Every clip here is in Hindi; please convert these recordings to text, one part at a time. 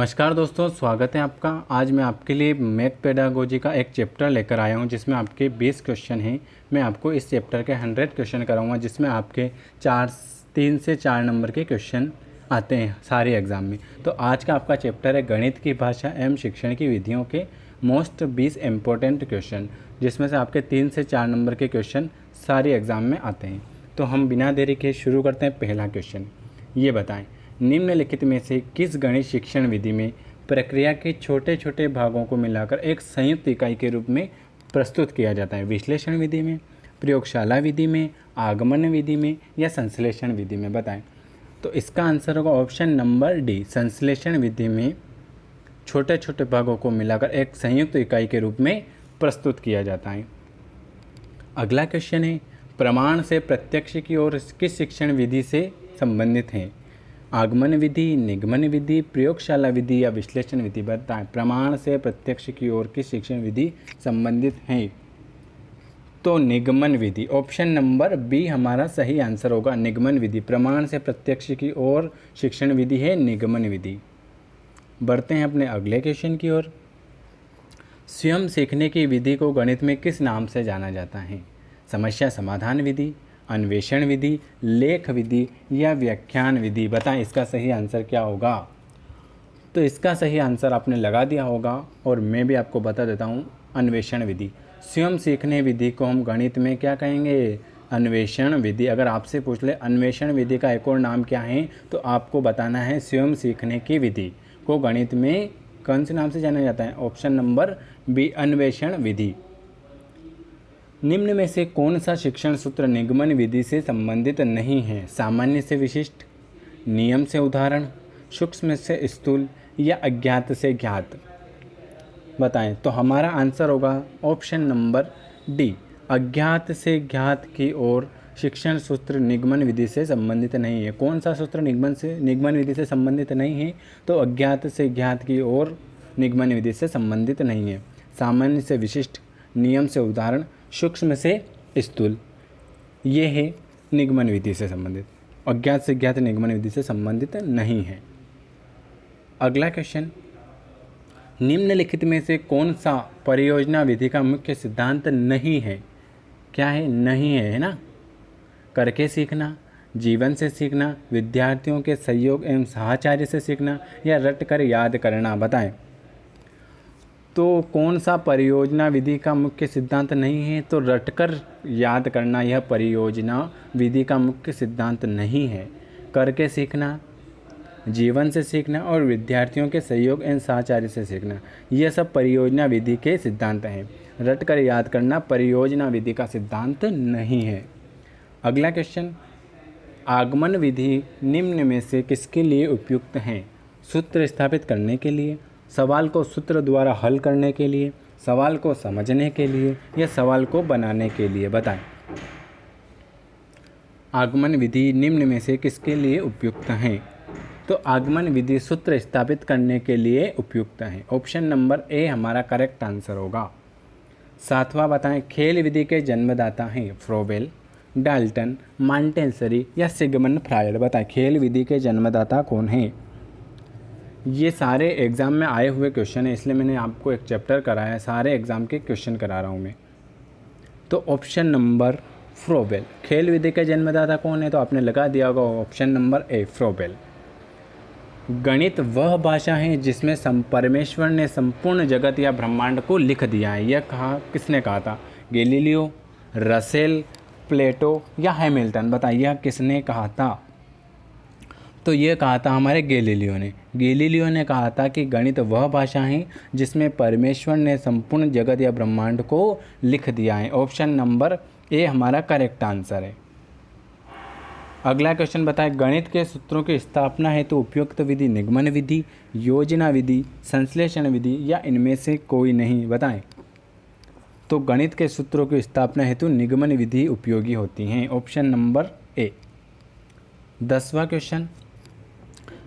नमस्कार दोस्तों, स्वागत है आपका। आज मैं आपके लिए मैथ पेडागोजी का एक चैप्टर लेकर आया हूं जिसमें आपके 20 क्वेश्चन हैं। मैं आपको इस चैप्टर के 100 क्वेश्चन कराऊंगा जिसमें आपके 3 से 4 नंबर के क्वेश्चन आते हैं सारे एग्ज़ाम में। तो आज का आपका चैप्टर है गणित की भाषा एवं शिक्षण की विधियों के मोस्ट 20 इम्पोर्टेंट क्वेश्चन, जिसमें से आपके 3 से 4 नंबर के क्वेश्चन सारे एग्ज़ाम में आते हैं। तो हम बिना देरी के शुरू करते हैं। पहला क्वेश्चन ये बताएं, निम्नलिखित में से किस गणित शिक्षण विधि में प्रक्रिया के छोटे छोटे भागों को मिलाकर एक संयुक्त इकाई के रूप में प्रस्तुत किया जाता है? विश्लेषण विधि में, प्रयोगशाला विधि में, आगमन विधि में या संश्लेषण विधि में? बताएं। तो इसका आंसर होगा ऑप्शन नंबर डी, संश्लेषण विधि में छोटे छोटे भागों को मिलाकर एक संयुक्त इकाई के रूप में प्रस्तुत किया जाता है। अगला क्वेश्चन है, प्रमाण से प्रत्यक्ष की ओर किस शिक्षण विधि से संबंधित है? आगमन विधि, निगमन विधि, प्रयोगशाला विधि या विश्लेषण विधि? बताएं। प्रमाण से प्रत्यक्ष की ओर किस शिक्षण विधि संबंधित है? तो निगमन विधि, ऑप्शन नंबर बी हमारा सही आंसर होगा। निगमन विधि, प्रमाण से प्रत्यक्ष की ओर शिक्षण विधि है निगमन विधि। बढ़ते हैं अपने अगले क्वेश्चन की ओर। स्वयं सीखने की विधि को गणित में किस नाम से जाना जाता है? समस्या समाधान विधि, अन्वेषण विधि, लेख विधि या व्याख्यान विधि? बताएं इसका सही आंसर क्या होगा? तो इसका सही आंसर आपने लगा दिया होगा और मैं भी आपको बता देता हूं, अन्वेषण विधि। स्वयं सीखने विधि को हम गणित में क्या कहेंगे? अन्वेषण विधि। अगर आपसे पूछ ले अन्वेषण विधि का एक और नाम क्या है, तो आपको बताना है स्वयं सीखने की विधि को गणित में कौन से नाम से जाना जाता है? ऑप्शन नंबर बी, अन्वेषण विधि। निम्न में से कौन सा शिक्षण सूत्र निगमन विधि से संबंधित नहीं है? सामान्य से विशिष्ट, नियम से उदाहरण, सूक्ष्म से स्थूल या अज्ञात से ज्ञात? बताएं। तो हमारा आंसर होगा ऑप्शन नंबर डी, अज्ञात से ज्ञात की ओर शिक्षण सूत्र निगमन विधि से संबंधित नहीं है। कौन सा सूत्र निगमन विधि से संबंधित नहीं है? तो अज्ञात से ज्ञात की ओर निगमन विधि से संबंधित नहीं है। सामान्य से विशिष्ट, नियम से उदाहरण, सूक्ष्म से स्थूल, ये है निगमन विधि से संबंधित। अज्ञात से ज्ञात निगमन विधि से संबंधित नहीं है। अगला क्वेश्चन, निम्नलिखित में से कौन सा परियोजना विधि का मुख्य सिद्धांत नहीं है? क्या है? नहीं है ना? करके सीखना, जीवन से सीखना, विद्यार्थियों के सहयोग एवं साहचर्य से सीखना या रट कर याद करना? बताएं। तो कौन सा परियोजना विधि का मुख्य सिद्धांत नहीं है? तो रटकर याद करना यह परियोजना विधि का मुख्य सिद्धांत नहीं है। करके सीखना, जीवन से सीखना और विद्यार्थियों के सहयोग एवं साहचर्य से सीखना, यह सब परियोजना विधि के सिद्धांत हैं। रटकर याद करना परियोजना विधि का सिद्धांत नहीं है। अगला क्वेश्चन, आगमन विधि निम्न में से किसके लिए उपयुक्त है? सूत्र स्थापित करने के लिए, सवाल को सूत्र द्वारा हल करने के लिए, सवाल को समझने के लिए या सवाल को बनाने के लिए? बताएं। आगमन विधि निम्न में से किसके लिए उपयुक्त है? तो आगमन विधि सूत्र स्थापित करने के लिए उपयुक्त है। ऑप्शन नंबर ए हमारा करेक्ट आंसर होगा। 7वां बताएं, खेल विधि के जन्मदाता हैं फ्रोबेल, डाल्टन, मॉन्टेसरी या सिगमंड फ्रायड? बताएं, खेल विधि के जन्मदाता कौन हैं? ये सारे एग्ज़ाम में आए हुए क्वेश्चन है, इसलिए मैंने आपको एक चैप्टर कराया है, सारे एग्ज़ाम के क्वेश्चन करा रहा हूँ मैं। तो ऑप्शन नंबर फ्रोबेल, खेल विधि के जन्मदाता कौन है? तो आपने लगा दिया होगा ऑप्शन नंबर ए, फ्रोबेल। गणित वह भाषा है जिसमें परमेश्वर ने संपूर्ण जगत या ब्रह्मांड को लिख दिया है, यह किसने कहा था? गैलीलियो, रसेल, प्लेटो या हैमिल्टन? बताइए किसने कहा था? तो ये कहा था हमारे गैलीलियो ने। गैलीलियो ने कहा था कि गणित वह भाषा है जिसमें परमेश्वर ने संपूर्ण जगत या ब्रह्मांड को लिख दिया है। ऑप्शन नंबर ए हमारा करेक्ट आंसर है। अगला क्वेश्चन बताएं, गणित के सूत्रों की स्थापना हेतु उपयुक्त विधि निगमन विधि, योजना विधि, संश्लेषण विधि या इनमें से कोई नहीं? बताएं। तो गणित के सूत्रों की स्थापना हेतु निगमन विधि उपयोगी होती हैं। Option number A. 10वां क्वेश्चन,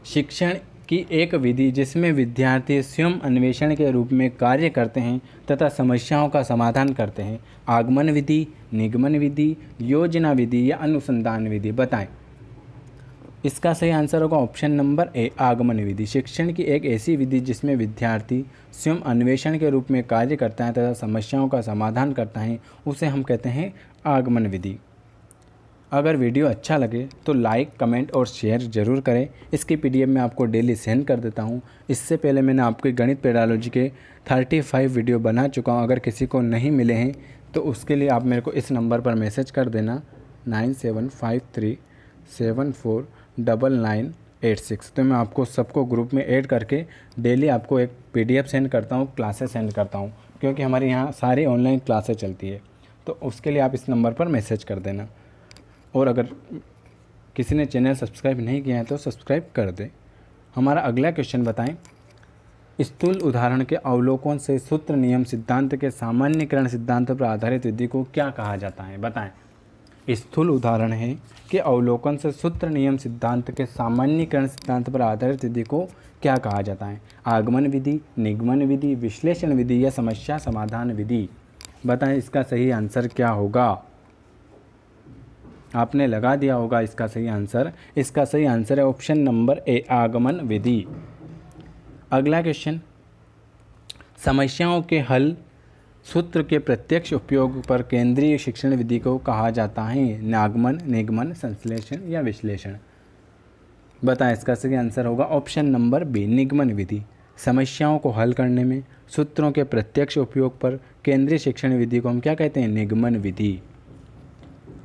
शिक्षण की एक विधि जिसमें विद्यार्थी स्वयं अन्वेषण के रूप में कार्य करते हैं तथा समस्याओं का समाधान करते हैं, आगमन विधि, निगमन विधि, योजना विधि या अनुसंधान विधि? बताएं। इसका सही आंसर होगा ऑप्शन नंबर ए, आगमन विधि। शिक्षण की एक ऐसी विधि जिसमें विद्यार्थी स्वयं अन्वेषण के रूप में कार्य करता है तथा समस्याओं का समाधान करता है, उसे हम कहते हैं आगमन विधि। अगर वीडियो अच्छा लगे तो लाइक, कमेंट और शेयर ज़रूर करें। इसकी पीडीएफ मैं आपको डेली सेंड कर देता हूँ। इससे पहले मैंने आपके गणित पेडालॉजी के 35 वीडियो बना चुका हूँ। अगर किसी को नहीं मिले हैं तो उसके लिए आप मेरे को इस नंबर पर मैसेज कर देना 9753749986। तो मैं आपको सबको ग्रुप में ऐड करके डेली आपको एक पीडीएफ सेंड करता हूँ, क्लासेस सेंड करता हूँ, क्योंकि हमारे यहाँ सारी ऑनलाइन क्लासेस चलती है। तो उसके लिए आप इस नंबर पर मैसेज कर देना। और अगर किसी ने चैनल सब्सक्राइब नहीं किया है तो सब्सक्राइब कर दें। हमारा अगला क्वेश्चन बताएं, स्थूल उदाहरण के अवलोकन से सूत्र नियम सिद्धांत के सामान्यीकरण सिद्धांत पर आधारित विधि को क्या कहा जाता है? बताएं। स्थूल उदाहरण है कि अवलोकन से सूत्र नियम सिद्धांत के सामान्यीकरण सिद्धांत पर आधारित विधि को क्या कहा जाता है? आगमन विधि, निगमन विधि, विश्लेषण विधि या समस्या समाधान विधि? बताएं इसका सही आंसर क्या होगा। आपने लगा दिया होगा इसका सही आंसर। इसका सही आंसर है ऑप्शन नंबर ए, आगमन विधि। अगला क्वेश्चन, समस्याओं के हल सूत्र के प्रत्यक्ष उपयोग पर केंद्रीय शिक्षण विधि को कहा जाता है? आगमन, निगमन, संश्लेषण या विश्लेषण? बताएं इसका सही आंसर होगा ऑप्शन नंबर बी, निगमन विधि। समस्याओं को हल करने में सूत्रों के प्रत्यक्ष उपयोग पर केंद्रीय शिक्षण विधि को हम क्या कहते हैं? निगमन विधि।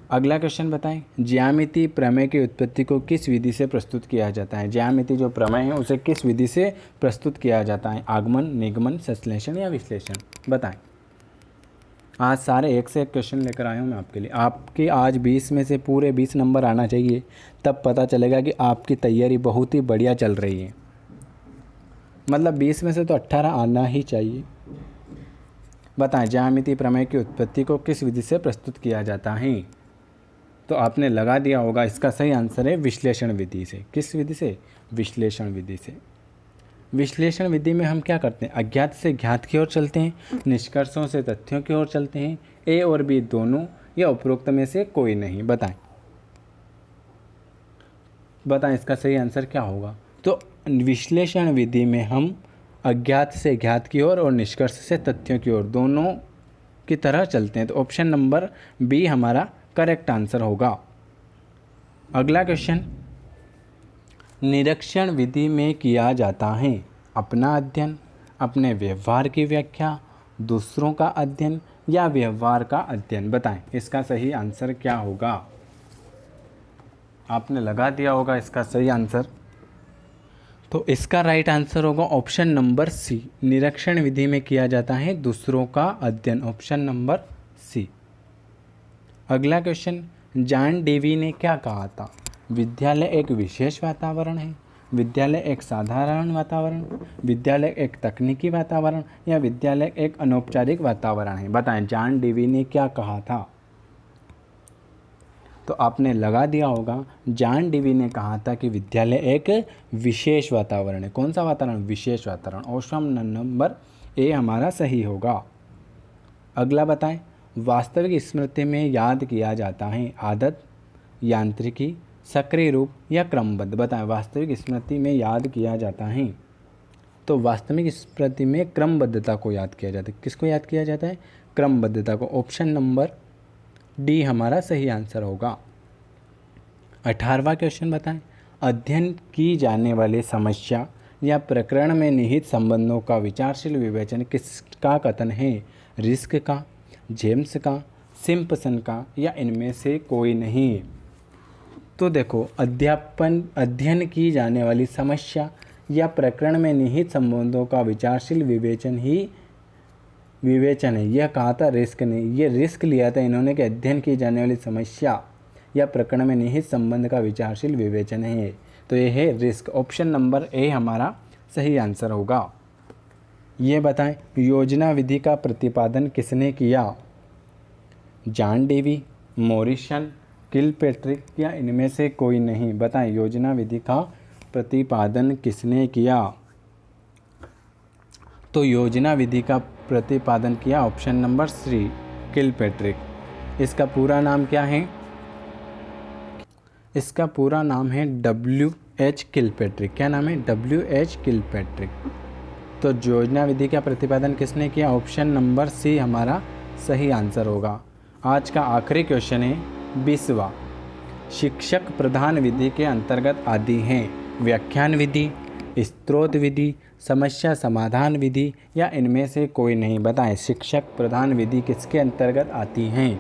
अगला क्वेश्चन बताएं, ज्यामिति प्रमेय की उत्पत्ति को किस विधि से प्रस्तुत किया जाता है? ज्यामिति जो प्रमेय है उसे किस विधि से प्रस्तुत किया जाता है? आगमन, निगमन, संश्लेषण या विश्लेषण? बताएं। आज सारे एक से एक क्वेश्चन लेकर आया हूँ मैं आपके लिए। आपके आज 20 में से पूरे 20 नंबर आना चाहिए, तब पता चलेगा कि आपकी तैयारी बहुत ही बढ़िया चल रही है। मतलब 20 में से तो 18 आना ही चाहिए। बताएं, ज्यामिति प्रमेय की उत्पत्ति को किस विधि से प्रस्तुत किया जाता है? तो आपने लगा दिया होगा इसका सही आंसर है विश्लेषण विधि से। किस विधि से? विश्लेषण विधि से। विश्लेषण विधि में हम क्या करते हैं? अज्ञात से ज्ञात की ओर चलते हैं, निष्कर्षों से तथ्यों की ओर चलते हैं, ए और बी दोनों या उपरोक्त में से कोई नहीं? बताएं इसका सही आंसर क्या होगा। तो विश्लेषण विधि में हम अज्ञात से ज्ञात की ओर और निष्कर्ष से तथ्यों की ओर दोनों की तरह चलते हैं। तो ऑप्शन नंबर बी हमारा करेक्ट आंसर होगा। अगला क्वेश्चन, निरीक्षण विधि में किया जाता है अपना अध्ययन, अपने व्यवहार की व्याख्या, दूसरों का अध्ययन या व्यवहार का अध्ययन? बताएं इसका सही आंसर क्या होगा। आपने लगा दिया होगा इसका सही आंसर। तो इसका राइट आंसर होगा ऑप्शन नंबर सी, निरीक्षण विधि में किया जाता है दूसरों का अध्ययन। Option number C. अगला क्वेश्चन, जॉन डेवी ने क्या कहा था? विद्यालय एक विशेष वातावरण है, विद्यालय एक साधारण वातावरण, विद्यालय एक तकनीकी वातावरण या विद्यालय एक अनौपचारिक वातावरण है? बताएं जॉन डेवी ने क्या कहा था। तो आपने लगा दिया होगा जॉन डेवी ने कहा था कि विद्यालय एक विशेष वातावरण है। कौन सा वातावरण? विशेष वातावरण। ऑप्शन नंबर ए हमारा सही होगा। अगला बताएं, वास्तविक स्मृति में याद किया जाता है आदत, यांत्रिकी, सक्रिय रूप या क्रमबद्ध? बताएं वास्तविक स्मृति में याद किया जाता है। तो वास्तविक स्मृति में क्रमबद्धता को याद किया जाता है। किसको याद किया जाता है? क्रमबद्धता को। ऑप्शन नंबर डी हमारा सही आंसर होगा। 18वां क्वेश्चन बताएं, अध्ययन की जाने वाली समस्या या प्रकरण में निहित संबंधों का विचारशील विवेचन किसका कथन है? रिस्क का, जेम्स का, सिम्पसन का या इनमें से कोई नहीं? तो देखो, अध्ययन की जाने वाली समस्या या प्रकरण में निहित संबंधों का विचारशील विवेचन है। यह कहा था रिस्क ने। ये रिस्क लिया था इन्होंने कि अध्ययन की जाने वाली समस्या या प्रकरण में निहित संबंध का विचारशील विवेचन है। तो ये है रिस्क। ऑप्शन नंबर ए हमारा सही आंसर होगा। ये बताएं, योजना विधि का प्रतिपादन किसने किया? जॉन डेवी, मॉरिसन, किलपैट्रिक या इनमें से कोई नहीं? बताएं योजना विधि का प्रतिपादन किसने किया? तो योजना विधि का प्रतिपादन किया ऑप्शन नंबर सी, किलपैट्रिक। इसका पूरा नाम क्या है? इसका पूरा नाम है WH किलपेट्रिक। क्या नाम है? WH किलपेट्रिक। तो योजना विधि का प्रतिपादन किसने किया? ऑप्शन नंबर सी हमारा सही आंसर होगा। आज का आखिरी क्वेश्चन है 20वां। शिक्षक प्रधान विधि के अंतर्गत आदि हैं व्याख्यान विधि, स्रोत विधि, समस्या समाधान विधि या इनमें से कोई नहीं। बताएं शिक्षक प्रधान विधि किसके अंतर्गत आती हैं?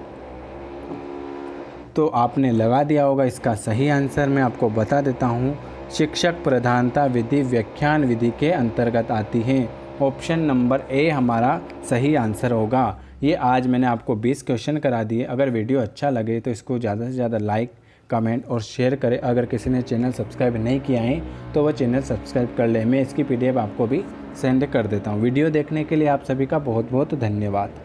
तो आपने लगा दिया होगा इसका सही आंसर। मैं आपको बता देता हूँ, शिक्षक प्रधानता विधि व्याख्यान विधि के अंतर्गत आती है। ऑप्शन नंबर ए हमारा सही आंसर होगा। ये आज मैंने आपको 20 क्वेश्चन करा दिए। अगर वीडियो अच्छा लगे तो इसको ज़्यादा से ज़्यादा लाइक, कमेंट और शेयर करें। अगर किसी ने चैनल सब्सक्राइब नहीं किया है तो वह चैनल सब्सक्राइब कर ले। मैं इसकी PDF आपको भी सेंड कर देता हूँ। वीडियो देखने के लिए आप सभी का बहुत बहुत धन्यवाद।